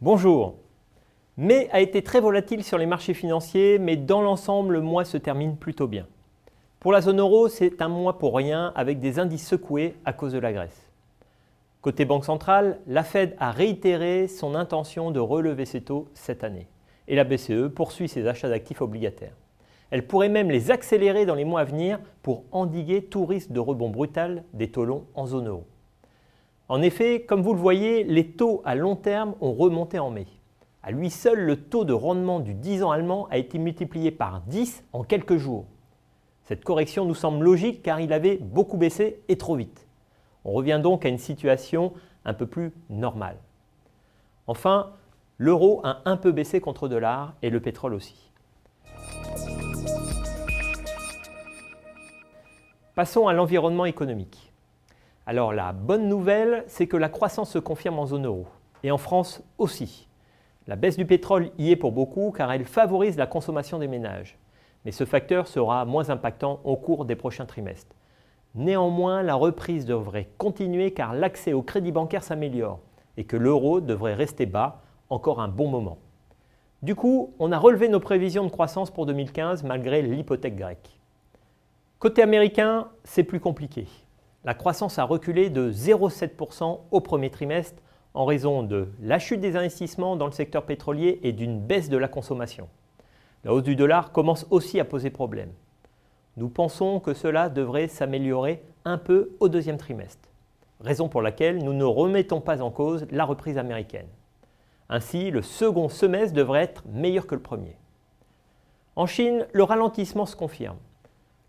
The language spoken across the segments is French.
Bonjour. Mai a été très volatile sur les marchés financiers, mais dans l'ensemble, le mois se termine plutôt bien. Pour la zone euro, c'est un mois pour rien avec des indices secoués à cause de la Grèce. Côté Banque centrale, la Fed a réitéré son intention de relever ses taux cette année. Et la BCE poursuit ses achats d'actifs obligataires. Elle pourrait même les accélérer dans les mois à venir pour endiguer tout risque de rebond brutal des taux longs en zone euro. En effet, comme vous le voyez, les taux à long terme ont remonté en mai. À lui seul, le taux de rendement du 10 ans allemand a été multiplié par 10 en quelques jours. Cette correction nous semble logique car il avait beaucoup baissé et trop vite. On revient donc à une situation un peu plus normale. Enfin, l'euro a un peu baissé contre le dollar et le pétrole aussi. Passons à l'environnement économique. Alors la bonne nouvelle, c'est que la croissance se confirme en zone euro et en France aussi. La baisse du pétrole y est pour beaucoup car elle favorise la consommation des ménages. Mais ce facteur sera moins impactant au cours des prochains trimestres. Néanmoins, la reprise devrait continuer car l'accès au crédit bancaire s'améliore et que l'euro devrait rester bas encore un bon moment. Du coup, on a relevé nos prévisions de croissance pour 2015 malgré l'hypothèque grecque. Côté américain, c'est plus compliqué. La croissance a reculé de 0,7% au premier trimestre en raison de la chute des investissements dans le secteur pétrolier et d'une baisse de la consommation. La hausse du dollar commence aussi à poser problème. Nous pensons que cela devrait s'améliorer un peu au deuxième trimestre, raison pour laquelle nous ne remettons pas en cause la reprise américaine. Ainsi, le second semestre devrait être meilleur que le premier. En Chine, le ralentissement se confirme.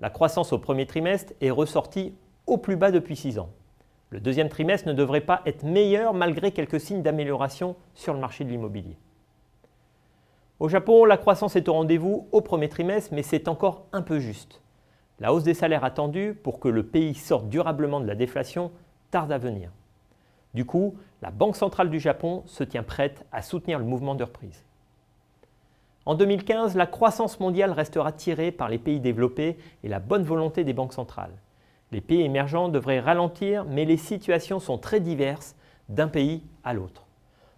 La croissance au premier trimestre est ressortie au plus bas depuis 6 ans. Le deuxième trimestre ne devrait pas être meilleur malgré quelques signes d'amélioration sur le marché de l'immobilier. Au Japon, la croissance est au rendez-vous au premier trimestre, mais c'est encore un peu juste. La hausse des salaires attendue pour que le pays sorte durablement de la déflation tarde à venir. Du coup, la Banque centrale du Japon se tient prête à soutenir le mouvement de reprise. En 2015, la croissance mondiale restera tirée par les pays développés et la bonne volonté des banques centrales. Les pays émergents devraient ralentir, mais les situations sont très diverses d'un pays à l'autre.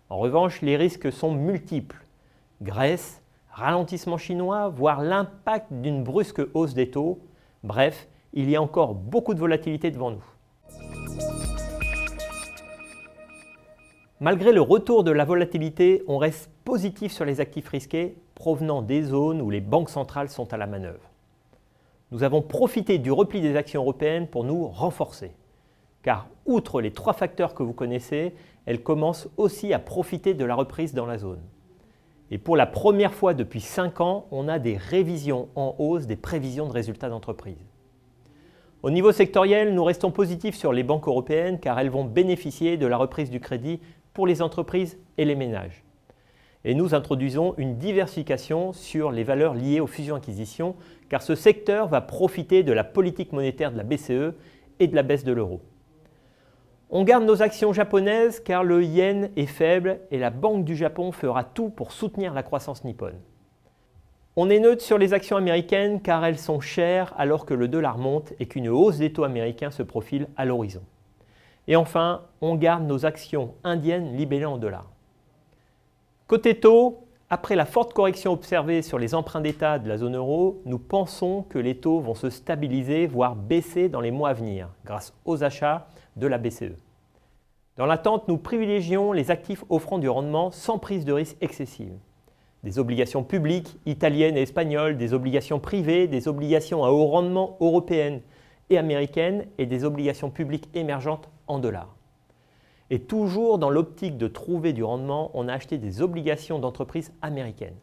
En revanche, les risques sont multiples. Grèce, ralentissement chinois, voire l'impact d'une brusque hausse des taux. Bref, il y a encore beaucoup de volatilité devant nous. Malgré le retour de la volatilité, on reste positif sur les actifs risqués provenant des zones où les banques centrales sont à la manœuvre. Nous avons profité du repli des actions européennes pour nous renforcer. Car outre les 3 facteurs que vous connaissez, elles commencent aussi à profiter de la reprise dans la zone. Et pour la première fois depuis 5 ans, on a des révisions en hausse des prévisions de résultats d'entreprise. Au niveau sectoriel, nous restons positifs sur les banques européennes car elles vont bénéficier de la reprise du crédit pour les entreprises et les ménages. Et nous introduisons une diversification sur les valeurs liées aux fusions-acquisitions car ce secteur va profiter de la politique monétaire de la BCE et de la baisse de l'euro. On garde nos actions japonaises car le yen est faible et la Banque du Japon fera tout pour soutenir la croissance nippone. On est neutre sur les actions américaines car elles sont chères alors que le dollar monte et qu'une hausse des taux américains se profile à l'horizon. Et enfin, on garde nos actions indiennes libellées en dollars. Côté taux, après la forte correction observée sur les emprunts d'État de la zone euro, nous pensons que les taux vont se stabiliser, voire baisser dans les mois à venir, grâce aux achats de la BCE. Dans l'attente, nous privilégions les actifs offrant du rendement sans prise de risque excessive. Des obligations publiques italiennes et espagnoles, des obligations privées, des obligations à haut rendement européennes et américaines et des obligations publiques émergentes en dollars. Et toujours dans l'optique de trouver du rendement, on a acheté des obligations d'entreprises américaines.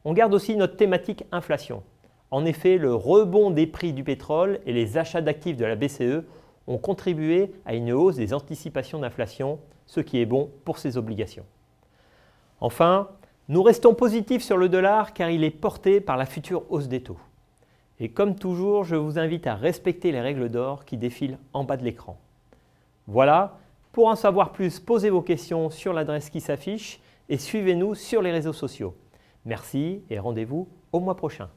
On garde aussi notre thématique inflation. En effet, le rebond des prix du pétrole et les achats d'actifs de la BCE ont contribué à une hausse des anticipations d'inflation, ce qui est bon pour ces obligations. Enfin, nous restons positifs sur le dollar car il est porté par la future hausse des taux. Et comme toujours, je vous invite à respecter les règles d'or qui défilent en bas de l'écran. Voilà. Pour en savoir plus, posez vos questions sur l'adresse qui s'affiche et suivez-nous sur les réseaux sociaux. Merci et rendez-vous au mois prochain.